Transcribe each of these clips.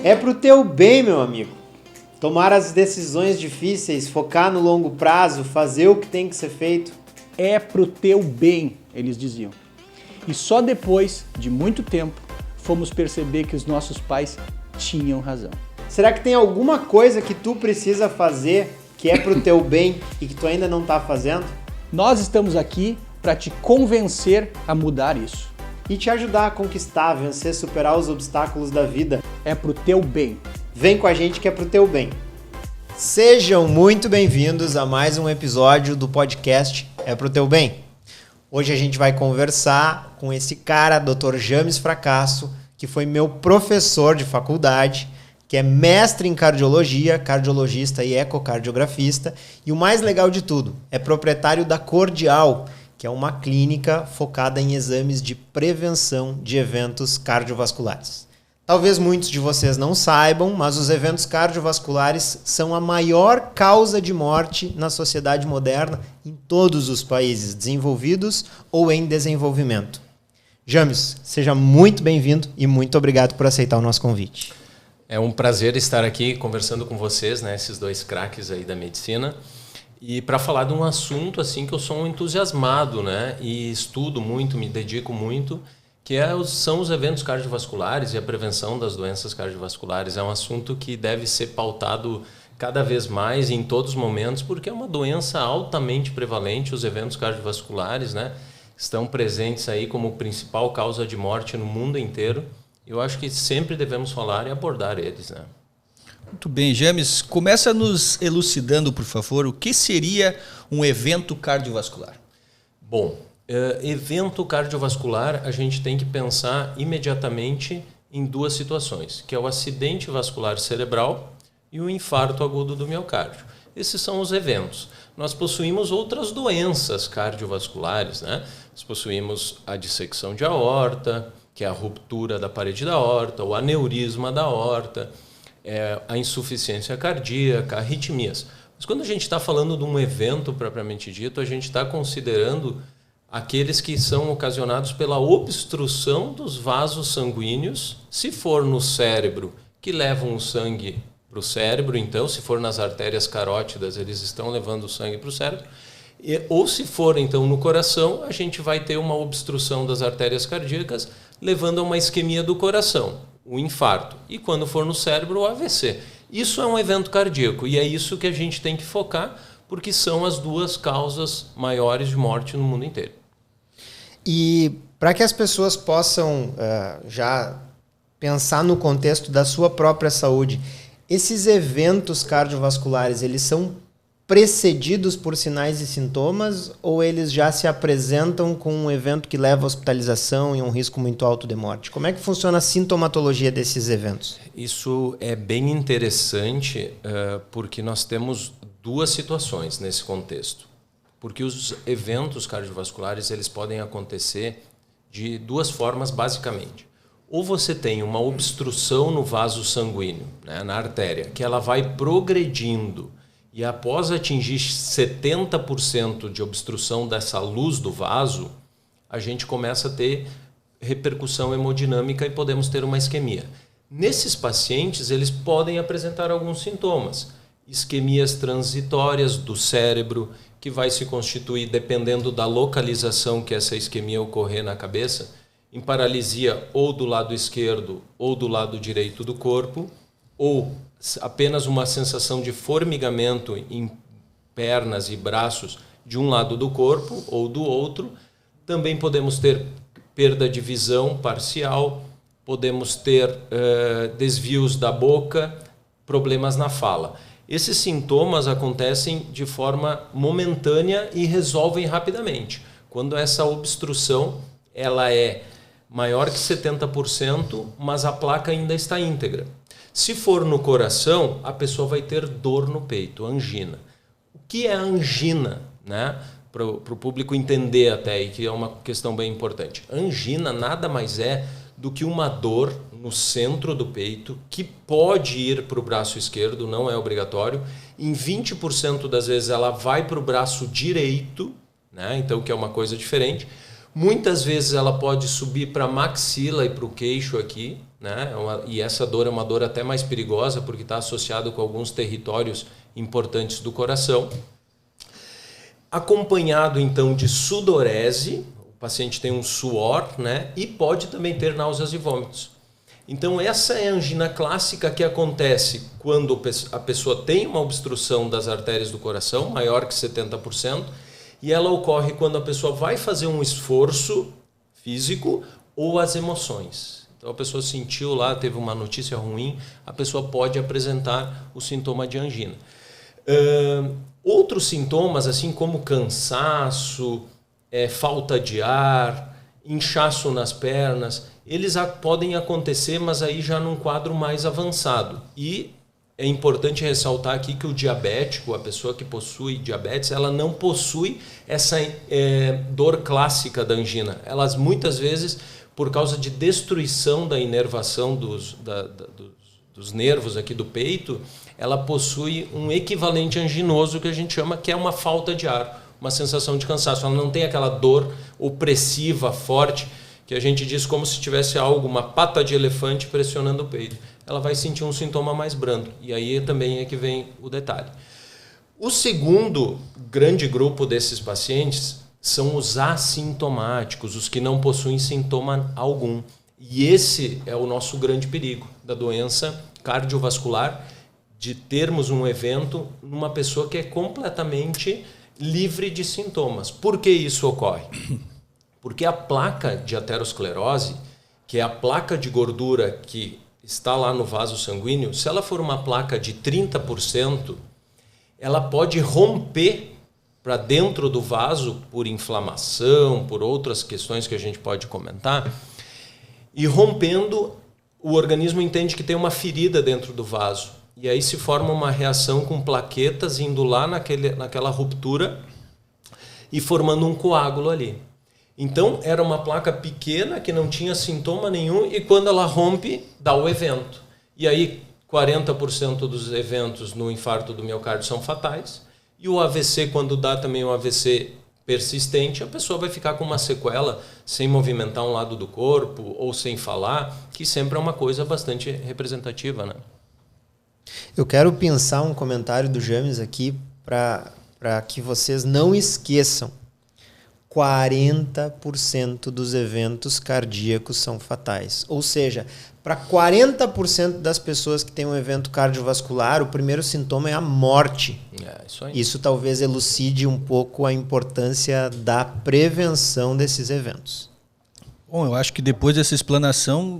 É pro teu bem, meu amigo. Tomar as decisões difíceis, focar no longo prazo, fazer o que tem que ser feito. É pro teu bem, eles diziam. E só depois de muito tempo fomos perceber que os nossos pais tinham razão. Será que tem alguma coisa que tu precisa fazer que é pro teu bem e que tu ainda não tá fazendo? Nós estamos aqui para te convencer a mudar isso. E te ajudar a conquistar, vencer, superar os obstáculos da vida. É pro teu bem. Vem com a gente que é pro teu bem. Sejam muito bem-vindos a mais um episódio do podcast É pro teu bem. Hoje a gente vai conversar com esse cara, Dr. James Fracasso, que foi meu professor de faculdade, que é mestre em cardiologia, cardiologista e ecocardiografista, e o mais legal de tudo, é proprietário da Cordial, que é uma clínica focada em exames de prevenção de eventos cardiovasculares. Talvez muitos de vocês não saibam, mas os eventos cardiovasculares são a maior causa de morte na sociedade moderna em todos os países desenvolvidos ou em desenvolvimento. James, seja muito bem-vindo e muito obrigado por aceitar o nosso convite. É um prazer estar aqui conversando com vocês, né, esses dois craques aí da medicina, e para falar de um assunto assim que eu sou um entusiasmado, né, e estudo muito, me dedico muito, que são os eventos cardiovasculares e a prevenção das doenças cardiovasculares. É um assunto que deve ser pautado cada vez mais em todos os momentos, porque é uma doença altamente prevalente. Os eventos cardiovasculares, né, estão presentes aí como principal causa de morte no mundo inteiro. Eu acho que sempre devemos falar e abordar eles, né? Muito bem, James, começa nos elucidando, por favor, o que seria um evento cardiovascular? Bom, evento cardiovascular, a gente tem que pensar imediatamente em duas situações, que é o acidente vascular cerebral e o infarto agudo do miocárdio. Esses são os eventos. Nós possuímos outras doenças cardiovasculares, né? Nós possuímos a dissecção de aorta, que é a ruptura da parede da aorta, o aneurisma da aorta, a insuficiência cardíaca, arritmias. Mas quando a gente está falando de um evento propriamente dito, a gente está considerando aqueles que são ocasionados pela obstrução dos vasos sanguíneos, se for no cérebro, que levam o sangue para o cérebro, então, se for nas artérias carótidas, eles estão levando o sangue para o cérebro, ou se for, então, no coração, a gente vai ter uma obstrução das artérias cardíacas, levando a uma isquemia do coração, o infarto, e quando for no cérebro, o AVC. Isso é um evento cardíaco, e é isso que a gente tem que focar, porque são as duas causas maiores de morte no mundo inteiro. E para que as pessoas possam já pensar no contexto da sua própria saúde, esses eventos cardiovasculares, eles são precedidos por sinais e sintomas ou eles já se apresentam com um evento que leva à hospitalização e um risco muito alto de morte? Como é que funciona a sintomatologia desses eventos? Isso é bem interessante porque nós temos duas situações nesse contexto. Porque os eventos cardiovasculares eles podem acontecer de duas formas, basicamente. Ou você tem uma obstrução no vaso sanguíneo, né, na artéria, que ela vai progredindo e após atingir 70% de obstrução dessa luz do vaso, a gente começa a ter repercussão hemodinâmica e podemos ter uma isquemia. Nesses pacientes, eles podem apresentar alguns sintomas. Isquemias transitórias do cérebro, que vai se constituir, dependendo da localização que essa isquemia ocorrer na cabeça, em paralisia ou do lado esquerdo ou do lado direito do corpo, ou apenas uma sensação de formigamento em pernas e braços de um lado do corpo ou do outro. Também podemos ter perda de visão parcial, podemos ter desvios da boca, problemas na fala. Esses sintomas acontecem de forma momentânea e resolvem rapidamente. Quando essa obstrução ela é maior que 70%, mas a placa ainda está íntegra. Se for no coração, a pessoa vai ter dor no peito, angina. O que é angina, né? Para o público entender até, e que é uma questão bem importante. Angina nada mais é do que uma dor no centro do peito, que pode ir para o braço esquerdo, não é obrigatório. Em 20% das vezes ela vai para o braço direito, né? Então, que é uma coisa diferente. Muitas vezes ela pode subir para a maxila e para o queixo aqui, né? E essa dor é uma dor até mais perigosa porque está associado com alguns territórios importantes do coração. Acompanhado então de sudorese, o paciente tem um suor, né? E pode também ter náuseas e vômitos. Então essa é a angina clássica que acontece quando a pessoa tem uma obstrução das artérias do coração, maior que 70%, e ela ocorre quando a pessoa vai fazer um esforço físico ou as emoções. Então a pessoa sentiu lá, teve uma notícia ruim, a pessoa pode apresentar o sintoma de angina. Outros sintomas, assim como cansaço, falta de ar, inchaço nas pernas, eles podem acontecer, mas aí já num quadro mais avançado. E é importante ressaltar aqui que o diabético, a pessoa que possui diabetes, ela não possui essa dor clássica da angina. Elas muitas vezes, por causa de destruição da inervação dos nervos aqui do peito, ela possui um equivalente anginoso que a gente chama que é uma falta de ar, uma sensação de cansaço. Ela não tem aquela dor opressiva, forte, que a gente diz como se tivesse algo, uma pata de elefante pressionando o peito. Ela vai sentir um sintoma mais brando. E aí também é que vem o detalhe. O segundo grande grupo desses pacientes são os assintomáticos, os que não possuem sintoma algum. E esse é o nosso grande perigo da doença cardiovascular, de termos um evento numa pessoa que é completamente livre de sintomas. Por que isso ocorre? Porque a placa de aterosclerose, que é a placa de gordura que está lá no vaso sanguíneo, se ela for uma placa de 30%, ela pode romper para dentro do vaso por inflamação, por outras questões que a gente pode comentar, e rompendo, o organismo entende que tem uma ferida dentro do vaso. E aí se forma uma reação com plaquetas indo lá naquela ruptura e formando um coágulo ali. Então, era uma placa pequena que não tinha sintoma nenhum e quando ela rompe, dá o evento. E aí, 40% dos eventos no infarto do miocárdio são fatais. E o AVC, quando dá também um AVC persistente, a pessoa vai ficar com uma sequela sem movimentar um lado do corpo ou sem falar, que sempre é uma coisa bastante representativa, né? Eu quero pensar um comentário do James aqui para que vocês não esqueçam. 40% dos eventos cardíacos são fatais. Ou seja, para 40% das pessoas que têm um evento cardiovascular, o primeiro sintoma é a morte. Isso aí. Isso talvez elucide um pouco a importância da prevenção desses eventos. Bom, eu acho que depois dessa explanação,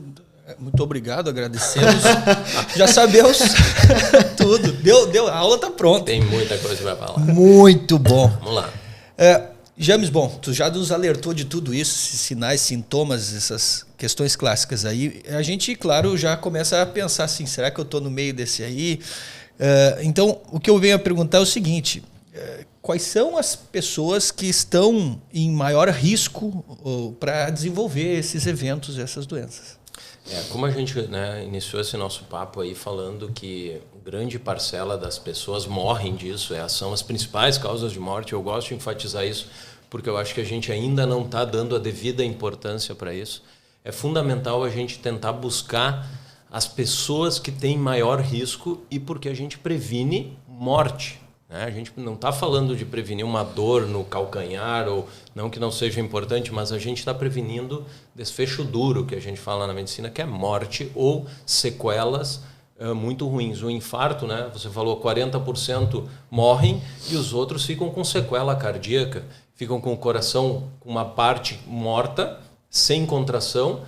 muito obrigado, agradecemos. Já sabemos tudo. A aula está pronta. Tem muita coisa para falar. Muito bom. Vamos lá. James, bom, tu já nos alertou de tudo isso, sinais, sintomas, essas questões clássicas aí. A gente, claro, já começa a pensar assim, será que eu estou no meio desse aí? Então, o que eu venho a perguntar é o seguinte, quais são as pessoas que estão em maior risco para desenvolver esses eventos, essas doenças? Como a gente iniciou esse nosso papo aí falando que grande parcela das pessoas morrem disso, são as principais causas de morte, eu gosto de enfatizar isso, porque eu acho que a gente ainda não está dando a devida importância para isso. É fundamental a gente tentar buscar as pessoas que têm maior risco e porque a gente previne morte. A gente não está falando de prevenir uma dor no calcanhar, ou não que não seja importante, mas a gente está prevenindo desfecho duro, que a gente fala na medicina, que é morte ou sequelas muito ruins. O infarto, você falou, 40% morrem e os outros ficam com sequela cardíaca, ficam com o coração com uma parte morta, sem contração,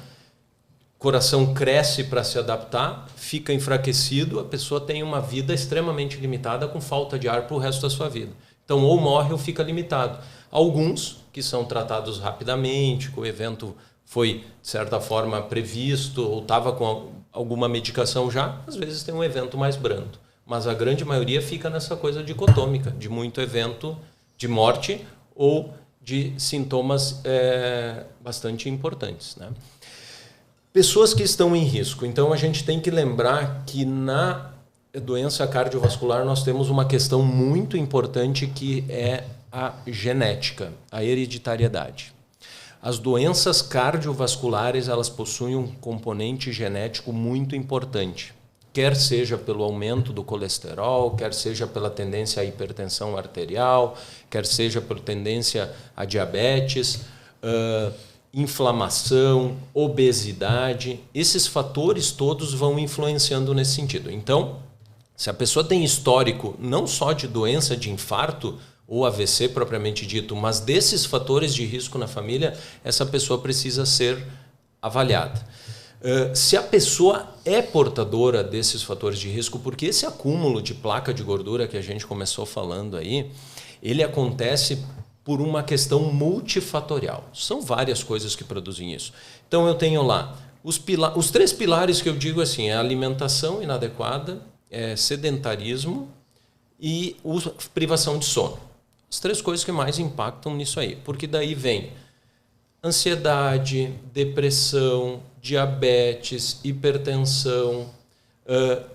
coração cresce para se adaptar, fica enfraquecido, a pessoa tem uma vida extremamente limitada com falta de ar para o resto da sua vida. Então, ou morre ou fica limitado. Alguns que são tratados rapidamente, que o evento foi, de certa forma, previsto ou estava com alguma medicação já, às vezes tem um evento mais brando. Mas a grande maioria fica nessa coisa dicotômica, de muito evento de morte ou de sintomas bastante importantes, né? Pessoas que estão em risco. Então, a gente tem que lembrar que na doença cardiovascular nós temos uma questão muito importante que é a genética, a hereditariedade. As doenças cardiovasculares, elas possuem um componente genético muito importante, quer seja pelo aumento do colesterol, quer seja pela tendência à hipertensão arterial, quer seja por tendência a diabetes, inflamação, obesidade. Esses fatores todos vão influenciando nesse sentido. Então, se a pessoa tem histórico não só de doença de infarto, ou AVC propriamente dito, mas desses fatores de risco na família, essa pessoa precisa ser avaliada. Se a pessoa é portadora desses fatores de risco, porque esse acúmulo de placa de gordura que a gente começou falando aí, ele acontece por uma questão multifatorial. São várias coisas que produzem isso. Então eu tenho lá os 3 pilares que eu digo assim, é alimentação inadequada, sedentarismo e privação de sono. As 3 coisas que mais impactam nisso aí, porque daí vem ansiedade, depressão, diabetes, hipertensão,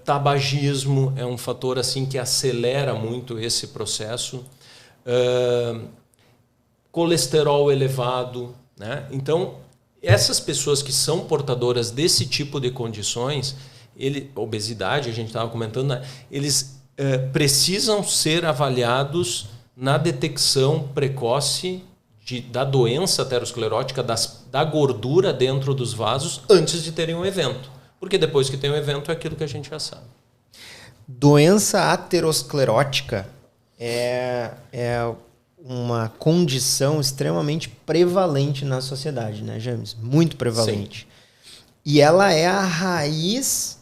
tabagismo é um fator assim que acelera muito esse processo, colesterol elevado, né? Então, essas pessoas que são portadoras desse tipo de condições, obesidade, a gente estava comentando, né? Eles precisam ser avaliados na detecção precoce da doença aterosclerótica, da gordura dentro dos vasos, antes de terem um evento. Porque depois que tem um evento é aquilo que a gente já sabe. Doença aterosclerótica é uma condição extremamente prevalente na sociedade, né, James? Muito prevalente. Sim. E ela é a raiz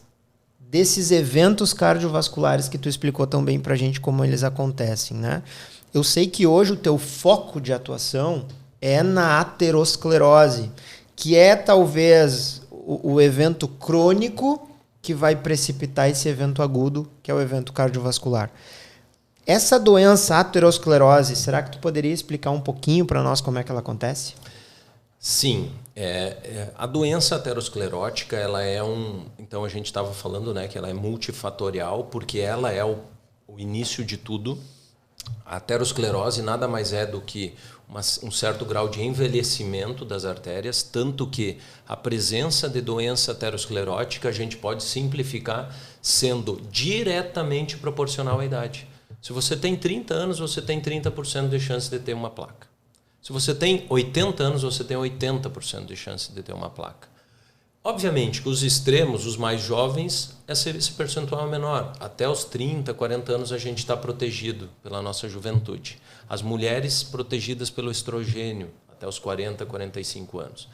desses eventos cardiovasculares que tu explicou tão bem pra gente como eles acontecem, né? Eu sei que hoje o teu foco de atuação é na aterosclerose, que é talvez o evento crônico que vai precipitar esse evento agudo, que é o evento cardiovascular. Essa doença aterosclerose, será que tu poderia explicar um pouquinho para nós como é que ela acontece? Sim. A doença aterosclerótica, ela é então a gente estava falando, né, que ela é multifatorial, porque ela é o início de tudo. A aterosclerose nada mais é do que um certo grau de envelhecimento das artérias, tanto que a presença de doença aterosclerótica a gente pode simplificar sendo diretamente proporcional à idade. Se você tem 30 anos, você tem 30% de chance de ter uma placa. Se você tem 80 anos, você tem 80% de chance de ter uma placa. Obviamente que os extremos, os mais jovens, esse percentual é menor. Até os 30, 40 anos a gente está protegido pela nossa juventude. As mulheres protegidas pelo estrogênio, até os 40, 45 anos.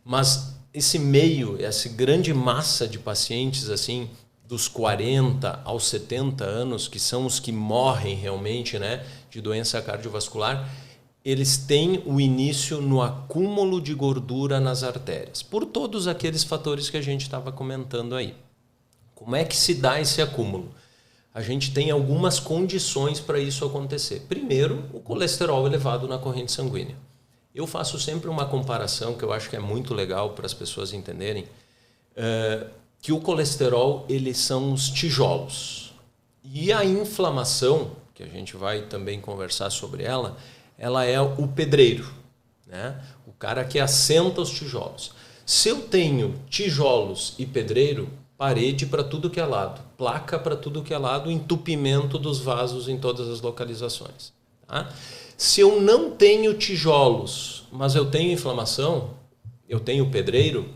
Mas esse meio, essa grande massa de pacientes, assim, dos 40 aos 70 anos, que são os que morrem realmente, né, de doença cardiovascular, eles têm o início no acúmulo de gordura nas artérias, por todos aqueles fatores que a gente estava comentando aí. Como é que se dá esse acúmulo? A gente tem algumas condições para isso acontecer. Primeiro, o colesterol elevado na corrente sanguínea. Eu faço sempre uma comparação que eu acho que é muito legal para as pessoas entenderem, que o colesterol, eles são os tijolos. E a inflamação, que a gente vai também conversar sobre ela é o pedreiro, né? O cara que assenta os tijolos. Se eu tenho tijolos e pedreiro, parede para tudo que é lado, placa para tudo que é lado, entupimento dos vasos em todas as localizações. Tá? Se eu não tenho tijolos, mas eu tenho inflamação, eu tenho pedreiro,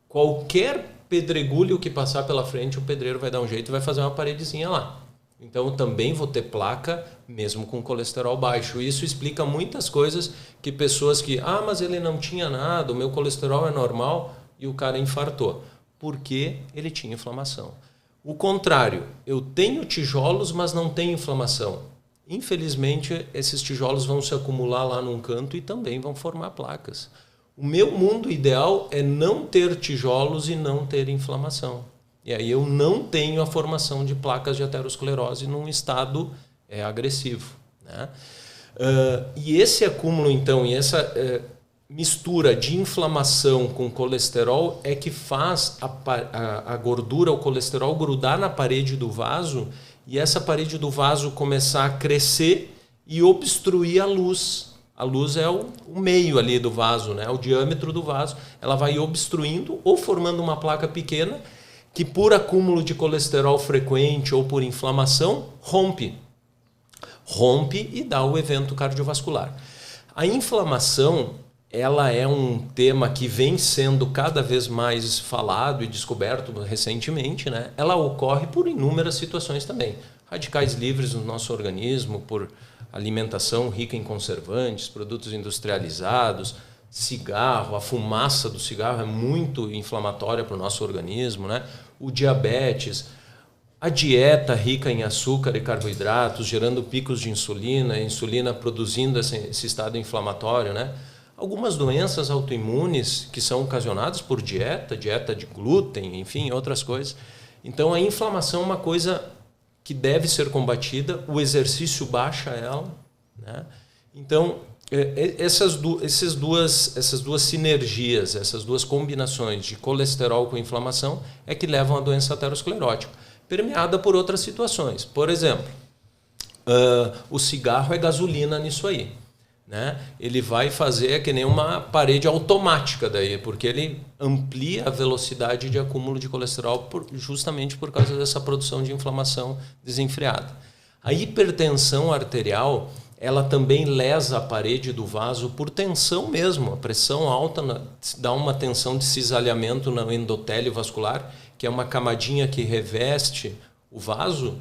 qualquer pedregulho que passar pela frente, o pedreiro vai dar um jeito e vai fazer uma paredezinha lá. Então eu também vou ter placa mesmo com colesterol baixo. Isso explica muitas coisas que pessoas que, mas ele não tinha nada, o meu colesterol é normal, e o cara infartou. Porque ele tinha inflamação. O contrário, eu tenho tijolos, mas não tenho inflamação. Infelizmente, esses tijolos vão se acumular lá num canto e também vão formar placas. O meu mundo ideal é não ter tijolos e não ter inflamação. E aí eu não tenho a formação de placas de aterosclerose num estado agressivo, né? E esse acúmulo, então, e essa mistura de inflamação com colesterol é que faz a gordura, o colesterol grudar na parede do vaso e essa parede do vaso começar a crescer e obstruir a luz A luz é o meio ali do vaso, né? O diâmetro do vaso. Ela vai obstruindo ou formando uma placa pequena que, por acúmulo de colesterol frequente ou por inflamação, rompe e dá o evento cardiovascular. A inflamação, ela é um tema que vem sendo cada vez mais falado e descoberto recentemente, né? Ela ocorre por inúmeras situações também. Radicais livres no nosso organismo, por alimentação rica em conservantes, produtos industrializados, cigarro, a fumaça do cigarro é muito inflamatória para o nosso organismo, né? O diabetes, a dieta rica em açúcar e carboidratos, gerando picos de insulina, a insulina produzindo esse estado inflamatório, né? Algumas doenças autoimunes que são ocasionadas por dieta de glúten, enfim, outras coisas. Então, a inflamação é uma coisa que deve ser combatida, o exercício baixa ela, né? Então, essas duas sinergias, essas duas combinações de colesterol com inflamação é que levam à doença aterosclerótica, permeada por outras situações. Por exemplo, o cigarro é gasolina nisso aí, né? Ele vai fazer que nem uma parede automática daí, porque ele amplia a velocidade de acúmulo de colesterol justamente por causa dessa produção de inflamação desenfreada. A hipertensão arterial, ela também lesa a parede do vaso por tensão mesmo. A pressão alta dá uma tensão de cisalhamento no endotélio vascular, que é uma camadinha que reveste o vaso,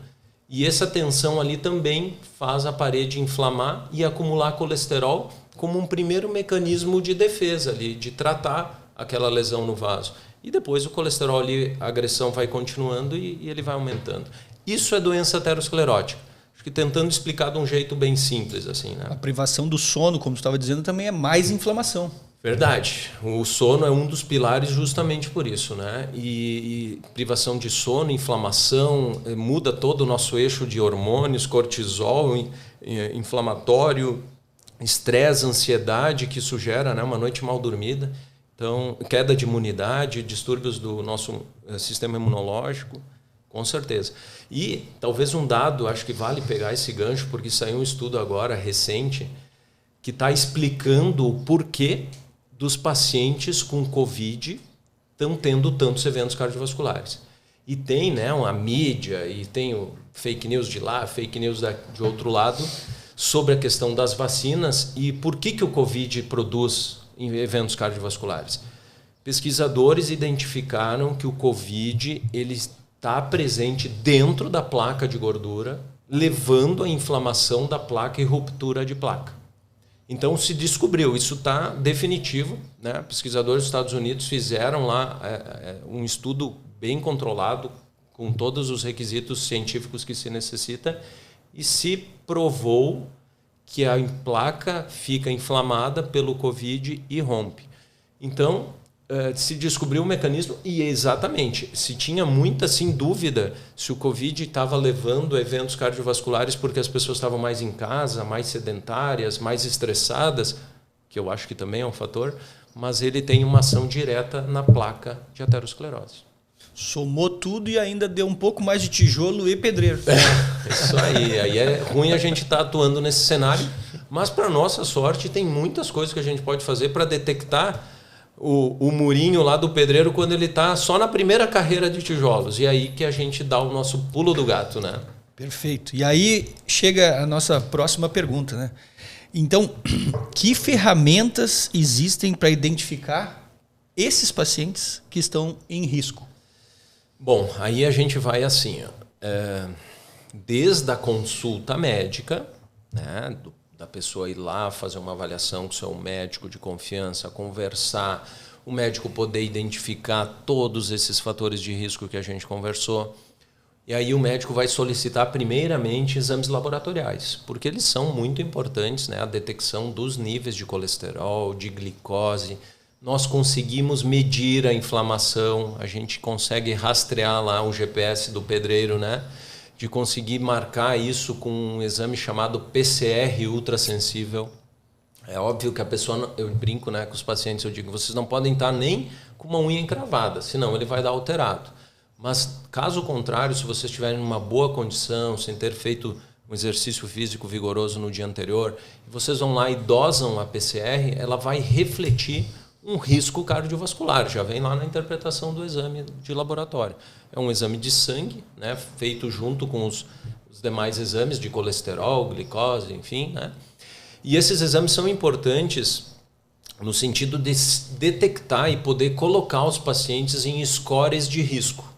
e essa tensão ali também faz a parede inflamar e acumular colesterol como um primeiro mecanismo de defesa ali, de tratar aquela lesão no vaso. E depois o colesterol ali, a agressão vai continuando e ele vai aumentando. Isso é doença aterosclerótica. Acho que tentando explicar de um jeito bem simples, assim, né? A privação do sono, como você estava dizendo, também é mais inflamação. Verdade. O sono é um dos pilares justamente por isso, né? E privação de sono, inflamação, muda todo o nosso eixo de hormônios, cortisol, inflamatório, estresse, ansiedade, que isso gera, né, uma noite mal dormida. Então, queda de imunidade, distúrbios do nosso sistema imunológico, com certeza. E talvez um dado, acho que vale pegar esse gancho, porque saiu um estudo agora recente que está explicando o porquê dos pacientes com Covid estão tendo tantos eventos cardiovasculares. E tem, né, uma mídia, e tem o fake news de lá, fake news de outro lado, sobre a questão das vacinas e por que o Covid produz eventos cardiovasculares. Pesquisadores identificaram que o Covid ele está presente dentro da placa de gordura, levando à inflamação da placa e ruptura de placa. Então se descobriu, isso está definitivo, né? Pesquisadores dos Estados Unidos fizeram lá um estudo bem controlado, com todos os requisitos científicos que se necessita, e se provou que a placa fica inflamada pelo Covid e rompe. Então, se descobriu o mecanismo e exatamente, se tinha muita assim, dúvida se o Covid estava levando a eventos cardiovasculares porque as pessoas estavam mais em casa, mais sedentárias, mais estressadas, que eu acho que também é um fator, mas ele tem uma ação direta na placa de aterosclerose. Somou tudo e ainda deu um pouco mais de tijolo e pedreiro. Isso aí é ruim a gente estar atuando nesse cenário, mas para nossa sorte tem muitas coisas que a gente pode fazer para detectar o murinho lá do pedreiro quando ele está só na primeira carreira de tijolos. E aí que a gente dá o nosso pulo do gato, né? Perfeito. E aí chega a nossa próxima pergunta, né? Então, que ferramentas existem para identificar esses pacientes que estão em risco? Bom, aí a gente vai assim, desde a consulta médica, né, da pessoa ir lá fazer uma avaliação com o seu médico de confiança, conversar, o médico poder identificar todos esses fatores de risco que a gente conversou. E aí o médico vai solicitar primeiramente exames laboratoriais, porque eles são muito importantes, né? A detecção dos níveis de colesterol, de glicose. Nós conseguimos medir a inflamação, a gente consegue rastrear lá o GPS do pedreiro, né? De conseguir marcar isso com um exame chamado PCR ultrassensível. É óbvio que a pessoa, eu brinco, né, com os pacientes, eu digo, vocês não podem estar nem com uma unha encravada, senão ele vai dar alterado. Mas, caso contrário, se vocês estiverem em uma boa condição, sem ter feito um exercício físico vigoroso no dia anterior, vocês vão lá e dosam a PCR, ela vai refletir um risco cardiovascular, já vem lá na interpretação do exame de laboratório. É um exame de sangue, né, feito junto com os demais exames de colesterol, glicose, enfim, né? E esses exames são importantes no sentido de detectar e poder colocar os pacientes em scores de risco.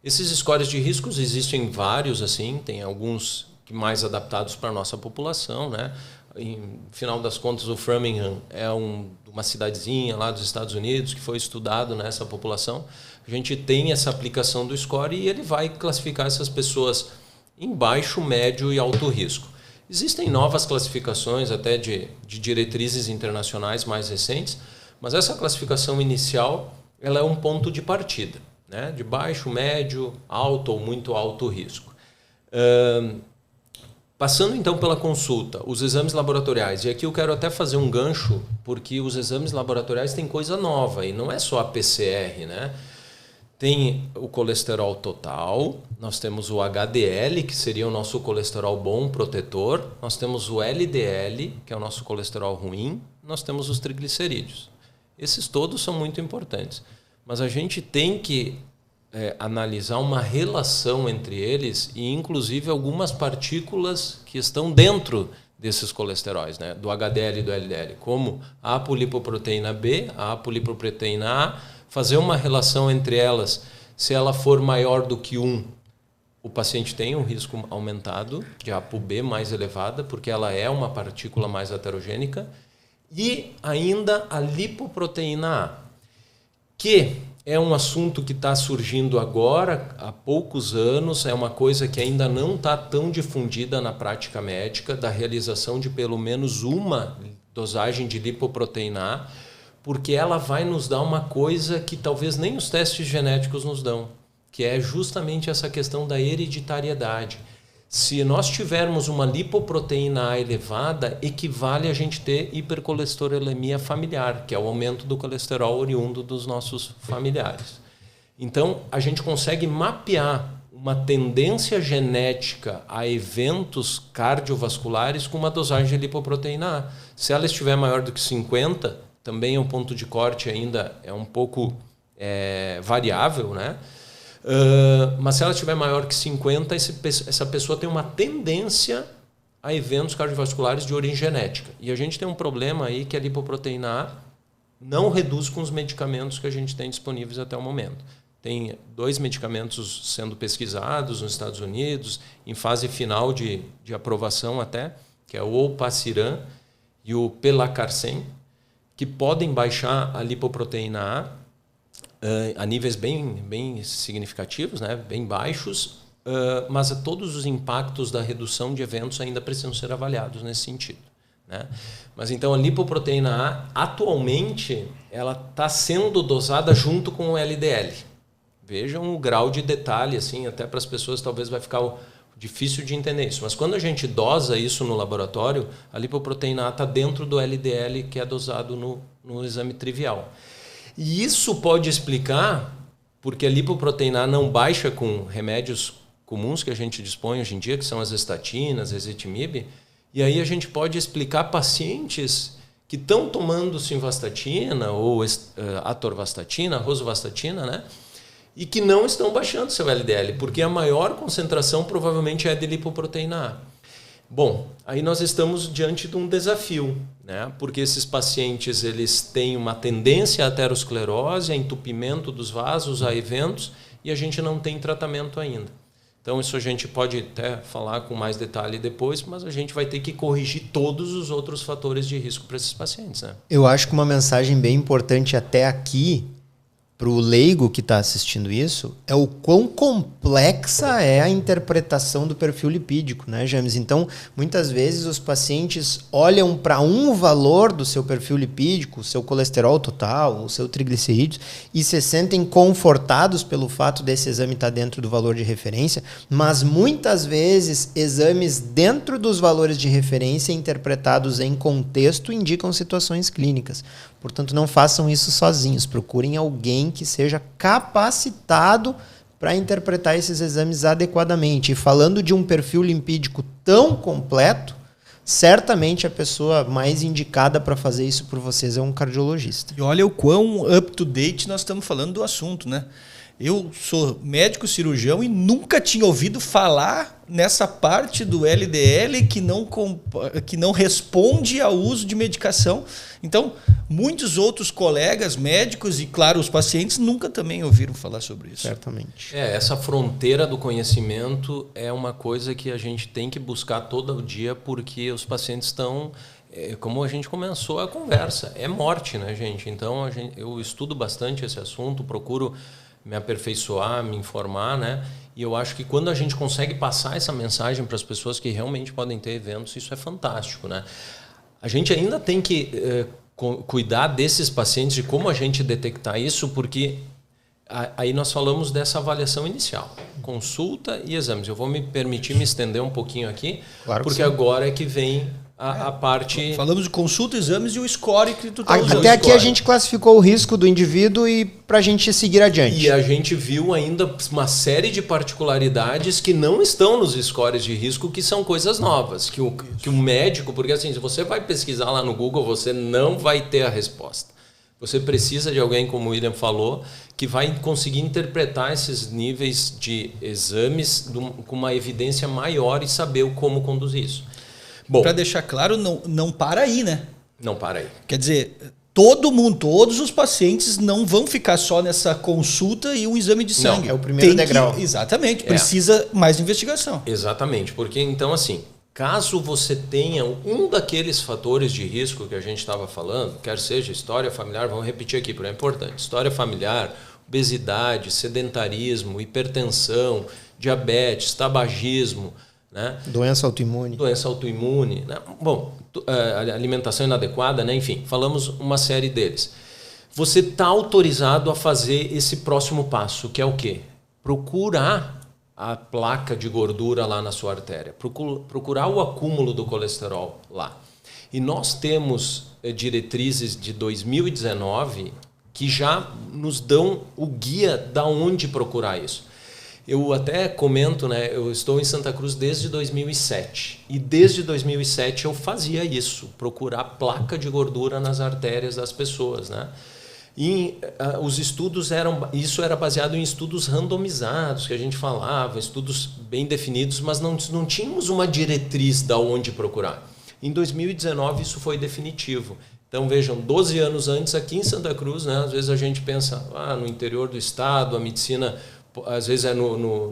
Esses scores de riscos existem vários, assim, tem alguns que mais adaptados para a nossa população, né? Em final das contas, o Framingham é uma cidadezinha lá dos Estados Unidos que foi estudado nessa população. A gente tem essa aplicação do score e ele vai classificar essas pessoas em baixo, médio e alto risco. Existem novas classificações até de diretrizes internacionais mais recentes, mas essa classificação inicial ela é um ponto de partida, né? De baixo, médio, alto ou muito alto risco. Passando então pela consulta, os exames laboratoriais, e aqui eu quero até fazer um gancho, porque os exames laboratoriais têm coisa nova, e não é só a PCR, né? Tem o colesterol total, nós temos o HDL, que seria o nosso colesterol bom protetor, nós temos o LDL, que é o nosso colesterol ruim, nós temos os triglicerídeos. Esses todos são muito importantes, mas a gente tem que analisar uma relação entre eles e, inclusive, algumas partículas que estão dentro desses colesteróis, né? Do HDL e do LDL, como a apolipoproteína B, a apolipoproteína A, fazer uma relação entre elas. Se ela for maior do que 1, o paciente tem um risco aumentado de ApoB mais elevada, porque ela é uma partícula mais heterogênica, e ainda a lipoproteína A, que é um assunto que está surgindo agora, há poucos anos, é uma coisa que ainda não está tão difundida na prática médica, da realização de pelo menos uma dosagem de lipoproteína A, porque ela vai nos dar uma coisa que talvez nem os testes genéticos nos dão, que é justamente essa questão da hereditariedade. Se nós tivermos uma lipoproteína A elevada, equivale a gente ter hipercolesterolemia familiar, que é o aumento do colesterol oriundo dos nossos familiares. Então, a gente consegue mapear uma tendência genética a eventos cardiovasculares com uma dosagem de lipoproteína A. Se ela estiver maior do que 50, também é um ponto de corte ainda é um pouco variável, né? Mas se ela estiver maior que 50, essa pessoa tem uma tendência a eventos cardiovasculares de origem genética. E a gente tem um problema aí que a lipoproteína A não reduz com os medicamentos que a gente tem disponíveis até o momento. Tem 2 medicamentos sendo pesquisados nos Estados Unidos, em fase final de aprovação até, que é o Olpasiran e o Pelacarsen, que podem baixar a lipoproteína A níveis bem significativos, né? Bem baixos, mas todos os impactos da redução de eventos ainda precisam ser avaliados nesse sentido, né? Mas então a lipoproteína A, atualmente, ela está sendo dosada junto com o LDL. Vejam o grau de detalhe, assim, até para as pessoas talvez vai ficar difícil de entender isso. Mas quando a gente dosa isso no laboratório, a lipoproteína A está dentro do LDL que é dosado no exame trivial. E isso pode explicar porque a lipoproteína A não baixa com remédios comuns que a gente dispõe hoje em dia, que são as estatinas, ezetimibe, e aí a gente pode explicar pacientes que estão tomando simvastatina ou atorvastatina, rosuvastatina, né? E que não estão baixando seu LDL, porque a maior concentração provavelmente é de lipoproteína A. Bom, aí nós estamos diante de um desafio, né? Porque esses pacientes eles têm uma tendência à aterosclerose, a entupimento dos vasos, a eventos, e a gente não tem tratamento ainda. Então isso a gente pode até falar com mais detalhe depois, mas a gente vai ter que corrigir todos os outros fatores de risco para esses pacientes, né? Eu acho que uma mensagem bem importante até aqui para o leigo que está assistindo isso, é o quão complexa é a interpretação do perfil lipídico, né, James? Então, muitas vezes os pacientes olham para um valor do seu perfil lipídico, o seu colesterol total, o seu triglicerídeos, e se sentem confortados pelo fato desse exame estar dentro do valor de referência, mas muitas vezes exames dentro dos valores de referência interpretados em contexto indicam situações clínicas. Portanto, não façam isso sozinhos. Procurem alguém que seja capacitado para interpretar esses exames adequadamente. E falando de um perfil lipídico tão completo, certamente a pessoa mais indicada para fazer isso por vocês é um cardiologista. E olha o quão up-to-date nós estamos falando do assunto, né? Eu sou médico cirurgião e nunca tinha ouvido falar nessa parte do LDL que não responde ao uso de medicação. Então, muitos outros colegas médicos e, claro, os pacientes nunca também ouviram falar sobre isso. Certamente. Essa fronteira do conhecimento é uma coisa que a gente tem que buscar todo dia, porque os pacientes estão, como a gente começou a conversa, é morte, né, gente? Então, eu estudo bastante esse assunto, procuro me aperfeiçoar, me informar, né? E eu acho que quando a gente consegue passar essa mensagem para as pessoas que realmente podem ter eventos, isso é fantástico, né? A gente ainda tem que cuidar desses pacientes, de como a gente detectar isso, porque aí nós falamos dessa avaliação inicial, consulta e exames. Eu vou me permitir me estender um pouquinho aqui, claro, porque agora é que vem a parte... Falamos de consulta, exames e o score que tu está usando. Até aqui a gente classificou o risco do indivíduo e para a gente seguir adiante. E a gente viu ainda uma série de particularidades que não estão nos scores de risco, que são coisas novas. Que o médico, porque assim, se você vai pesquisar lá no Google, você não vai ter a resposta. Você precisa de alguém, como o William falou, que vai conseguir interpretar esses níveis de exames com uma evidência maior e saber como conduzir isso. Para deixar claro, não para aí, né? Não para aí. Quer dizer, todo mundo, todos os pacientes não vão ficar só nessa consulta e um exame de sangue. Não, é o primeiro degrau. Exatamente, precisa mais investigação. Exatamente, porque então assim, caso você tenha um daqueles fatores de risco que a gente estava falando, quer seja história familiar, vamos repetir aqui, porque é importante, história familiar, obesidade, sedentarismo, hipertensão, diabetes, tabagismo, né? Doença autoimune. Né? Bom, alimentação inadequada, né? Enfim, falamos uma série deles. Você está autorizado a fazer esse próximo passo, que é o quê? Procurar a placa de gordura lá na sua artéria, procurar o acúmulo do colesterol lá. E nós temos diretrizes de 2019 que já nos dão o guia da onde procurar isso. Eu até comento, né? Eu estou em Santa Cruz desde 2007 e desde 2007 eu fazia isso, procurar placa de gordura nas artérias das pessoas, né? E os estudos isso era baseado em estudos randomizados que a gente falava, estudos bem definidos, mas não tínhamos uma diretriz da onde procurar. Em 2019 isso foi definitivo. Então vejam, 12 anos antes aqui em Santa Cruz, né? Às vezes a gente pensa, no interior do estado a medicina às vezes é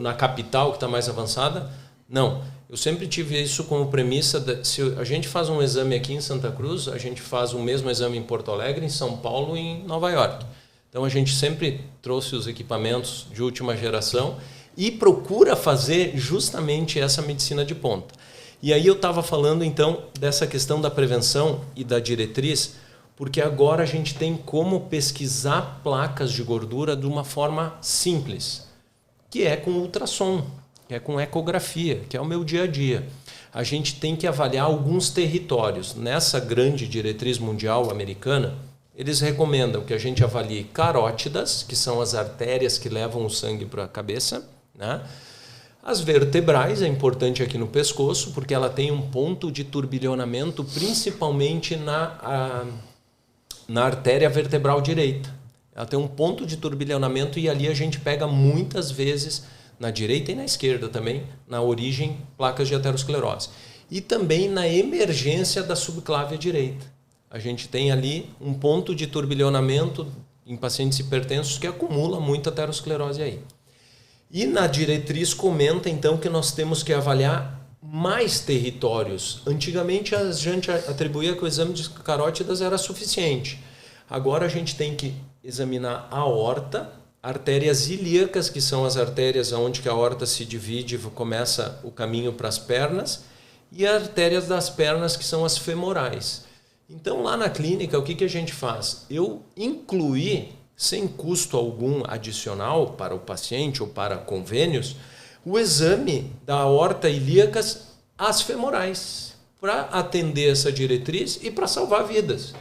na capital que está mais avançada. Não, eu sempre tive isso como premissa. Se a gente faz um exame aqui em Santa Cruz, a gente faz o mesmo exame em Porto Alegre, em São Paulo e em Nova York. Então a gente sempre trouxe os equipamentos de última geração e procura fazer justamente essa medicina de ponta. E aí eu estava falando então dessa questão da prevenção e da diretriz, porque agora a gente tem como pesquisar placas de gordura de uma forma simples, que é com ultrassom, que é com ecografia, que é o meu dia a dia. A gente tem que avaliar alguns territórios. Nessa grande diretriz mundial americana, eles recomendam que a gente avalie carótidas, que são as artérias que levam o sangue para a cabeça, né? As vertebrais, é importante aqui no pescoço, porque ela tem um ponto de turbilhonamento, principalmente na artéria vertebral direita. Ela tem um ponto de turbilhonamento e ali a gente pega muitas vezes, na direita e na esquerda também, na origem, placas de aterosclerose. E também na emergência da subclávia direita. A gente tem ali um ponto de turbilhonamento em pacientes hipertensos que acumula muita aterosclerose aí. E na diretriz comenta então que nós temos que avaliar mais territórios. Antigamente a gente atribuía que o exame de carótidas era suficiente. Agora a gente tem que examinar a aorta, artérias ilíacas, que são as artérias onde que a aorta se divide e começa o caminho para as pernas, e artérias das pernas, que são as femorais. Então lá na clínica, o que a gente faz? Eu incluí, sem custo algum adicional para o paciente ou para convênios, o exame da aorta ilíacas às femorais, para atender essa diretriz e para salvar vidas.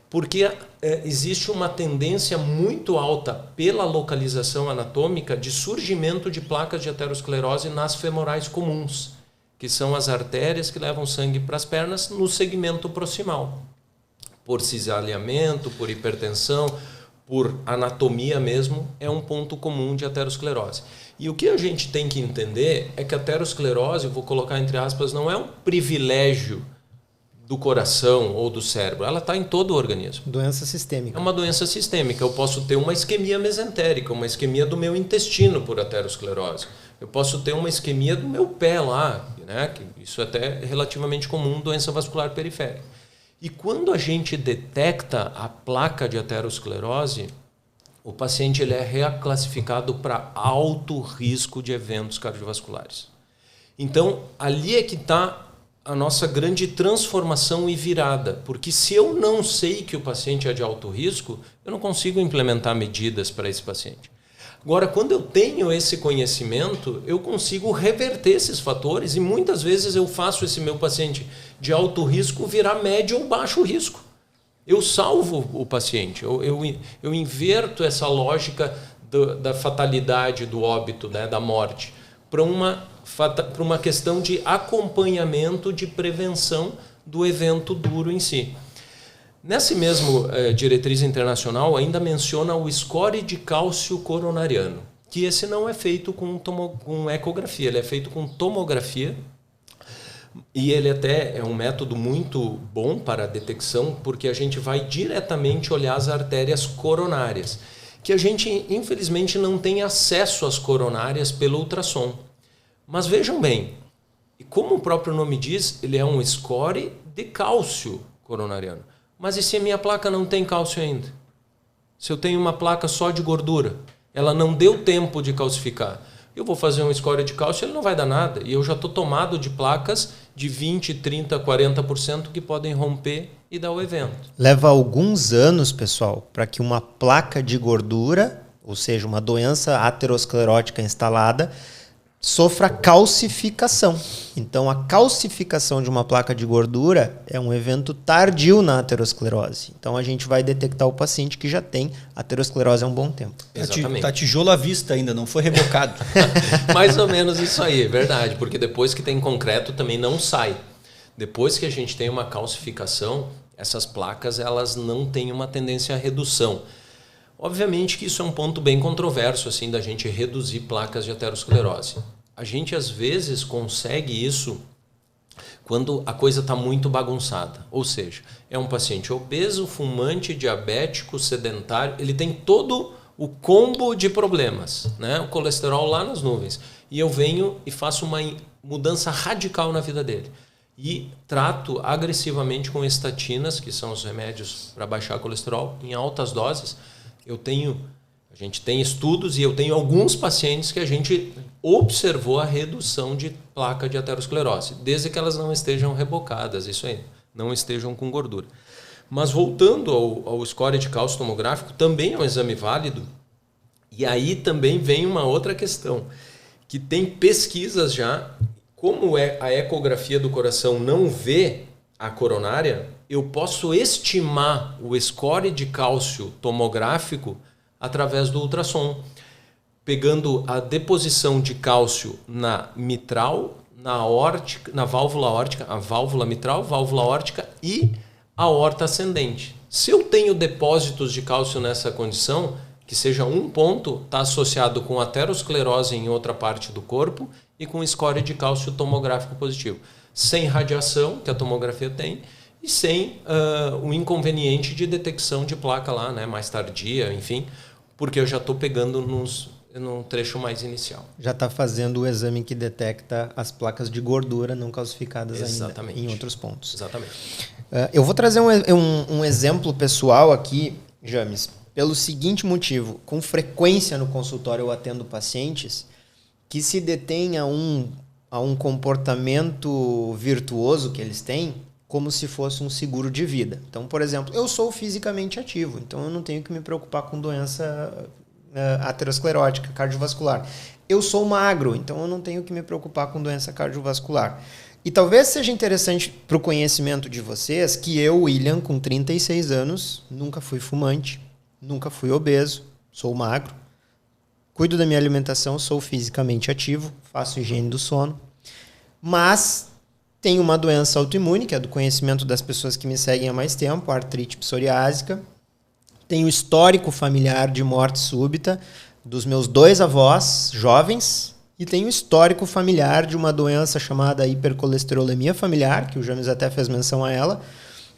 Porque existe uma tendência muito alta pela localização anatômica de surgimento de placas de aterosclerose nas femorais comuns, que são as artérias que levam sangue para as pernas no segmento proximal. Por cisalhamento, por hipertensão, por anatomia mesmo, é um ponto comum de aterosclerose. E o que a gente tem que entender é que a aterosclerose, eu vou colocar entre aspas, não é um privilégio do coração ou do cérebro, ela está em todo o organismo. Doença sistêmica. É uma doença sistêmica. Eu posso ter uma isquemia mesentérica, uma isquemia do meu intestino por aterosclerose. Eu posso ter uma isquemia do meu pé lá, né? Que isso é até relativamente comum, doença vascular periférica. E quando a gente detecta a placa de aterosclerose, o paciente ele é reclassificado para alto risco de eventos cardiovasculares. Então, ali é que está a nossa grande transformação e virada, porque se eu não sei que o paciente é de alto risco, eu não consigo implementar medidas para esse paciente. Agora, quando eu tenho esse conhecimento, eu consigo reverter esses fatores e muitas vezes eu faço esse meu paciente de alto risco virar médio ou baixo risco. Eu salvo o paciente, eu inverto essa lógica da fatalidade, do óbito, né, da morte, para uma questão de acompanhamento, de prevenção do evento duro em si. Nessa mesmo diretriz internacional ainda menciona o score de cálcio coronariano, que esse não é feito com ecografia, ele é feito com tomografia e ele até é um método muito bom para a detecção porque a gente vai diretamente olhar as artérias coronárias, que a gente infelizmente não tem acesso às coronárias pelo ultrassom. Mas vejam bem, como o próprio nome diz, ele é um score de cálcio coronariano. Mas e se a minha placa não tem cálcio ainda? Se eu tenho uma placa só de gordura, ela não deu tempo de calcificar. Eu vou fazer um score de cálcio, ele não vai dar nada. E eu já estou tomado de placas de 20%, 30%, 40% que podem romper e dar o evento. Leva alguns anos, pessoal, para que uma placa de gordura, ou seja, uma doença aterosclerótica instalada, sofra calcificação. Então, a calcificação de uma placa de gordura é um evento tardio na aterosclerose. Então, a gente vai detectar o paciente que já tem aterosclerose há um bom tempo. Exatamente. Está tijolo à vista ainda, não foi rebocado. Mais ou menos isso aí, é verdade. Porque depois que tem concreto também não sai. Depois que a gente tem uma calcificação, essas placas elas não têm uma tendência à redução. Obviamente que isso é um ponto bem controverso assim da gente reduzir placas de aterosclerose. A gente às vezes consegue isso quando a coisa está muito bagunçada. Ou seja, é um paciente obeso, fumante, diabético, sedentário, ele tem todo o combo de problemas, né? O colesterol lá nas nuvens. E eu venho e faço uma mudança radical na vida dele. E trato agressivamente com estatinas, que são os remédios para baixar colesterol, em altas doses. A gente tem estudos e eu tenho alguns pacientes que a gente observou a redução de placa de aterosclerose, desde que elas não estejam rebocadas, isso aí, não estejam com gordura. Mas voltando ao score de cálcio tomográfico, também é um exame válido, e aí também vem uma outra questão, que tem pesquisas já, como a ecografia do coração não vê a coronária, eu posso estimar o score de cálcio tomográfico através do ultrassom, pegando a deposição de cálcio na mitral, na aórtica, na válvula aórtica, a válvula mitral, válvula aórtica e a aorta ascendente. Se eu tenho depósitos de cálcio nessa condição, que seja um ponto, está associado com aterosclerose em outra parte do corpo e com score de cálcio tomográfico positivo. Sem radiação, que a tomografia tem, e sem o inconveniente de detecção de placa lá, né, mais tardia, enfim, porque eu já estou pegando num trecho mais inicial. Já está fazendo o exame que detecta as placas de gordura não calcificadas Exatamente. ainda em outros pontos. Exatamente. Eu vou trazer um exemplo pessoal aqui, James, pelo seguinte motivo. Com frequência no consultório eu atendo pacientes que se detêm a um comportamento virtuoso que eles têm, como se fosse um seguro de vida. Então, por exemplo, eu sou fisicamente ativo, então eu não tenho que me preocupar com doença aterosclerótica, cardiovascular. Eu sou magro, então eu não tenho que me preocupar com doença cardiovascular. E talvez seja interessante para o conhecimento de vocês que eu, William, com 36 anos, nunca fui fumante, nunca fui obeso, sou magro, cuido da minha alimentação, sou fisicamente ativo, faço higiene do sono. mas tenho uma doença autoimune, que é do conhecimento das pessoas que me seguem há mais tempo, a artrite psoriásica. Tenho histórico familiar de morte súbita dos meus 2 avós jovens e tenho histórico familiar de uma doença chamada hipercolesterolemia familiar, que o James até fez menção a ela,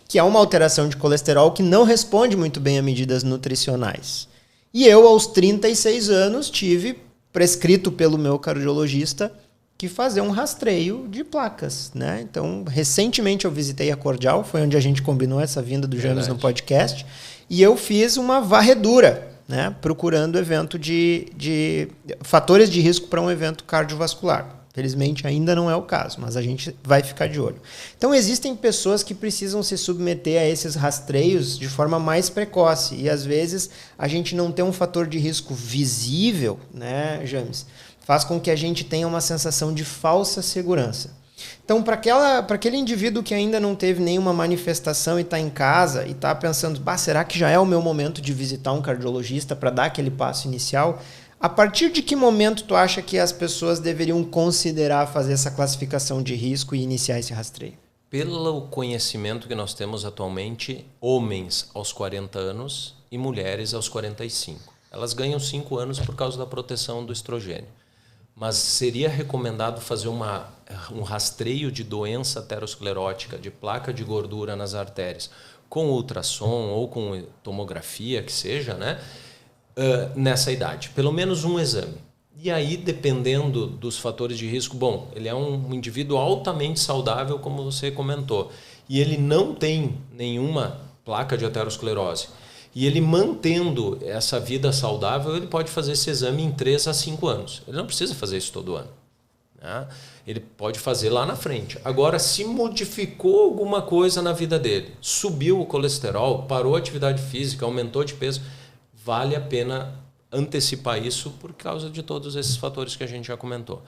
que é uma alteração de colesterol que não responde muito bem a medidas nutricionais. E eu, aos 36 anos, tive prescrito pelo meu cardiologista que fazer um rastreio de placas, né? Então, recentemente eu visitei a Cordial, foi onde a gente combinou essa vinda do James no podcast, e eu fiz uma varredura, né? Procurando evento de fatores de risco para um evento cardiovascular. Felizmente ainda não é o caso, mas a gente vai ficar de olho. Então existem pessoas que precisam se submeter a esses rastreios de forma mais precoce e às vezes a gente não tem um fator de risco visível, né, James? Faz com que a gente tenha uma sensação de falsa segurança. Então, para aquele indivíduo que ainda não teve nenhuma manifestação e está em casa e está pensando, será que já é o meu momento de visitar um cardiologista para dar aquele passo inicial? A partir de que momento tu acha que as pessoas deveriam considerar fazer essa classificação de risco e iniciar esse rastreio? Pelo conhecimento que nós temos atualmente, homens aos 40 anos e mulheres aos 45. Elas ganham 5 anos por causa da proteção do estrogênio. Mas seria recomendado fazer um rastreio de doença aterosclerótica, de placa de gordura nas artérias, com ultrassom ou com tomografia, que seja, né? Nessa idade. Pelo menos um exame. E aí, dependendo dos fatores de risco, ele é um indivíduo altamente saudável, como você comentou, e ele não tem nenhuma placa de aterosclerose. E ele mantendo essa vida saudável, ele pode fazer esse exame em 3 a 5 anos. Ele não precisa fazer isso todo ano, né? Ele pode fazer lá na frente. Agora, se modificou alguma coisa na vida dele, subiu o colesterol, parou a atividade física, aumentou de peso, vale a pena antecipar isso por causa de todos esses fatores que a gente já comentou.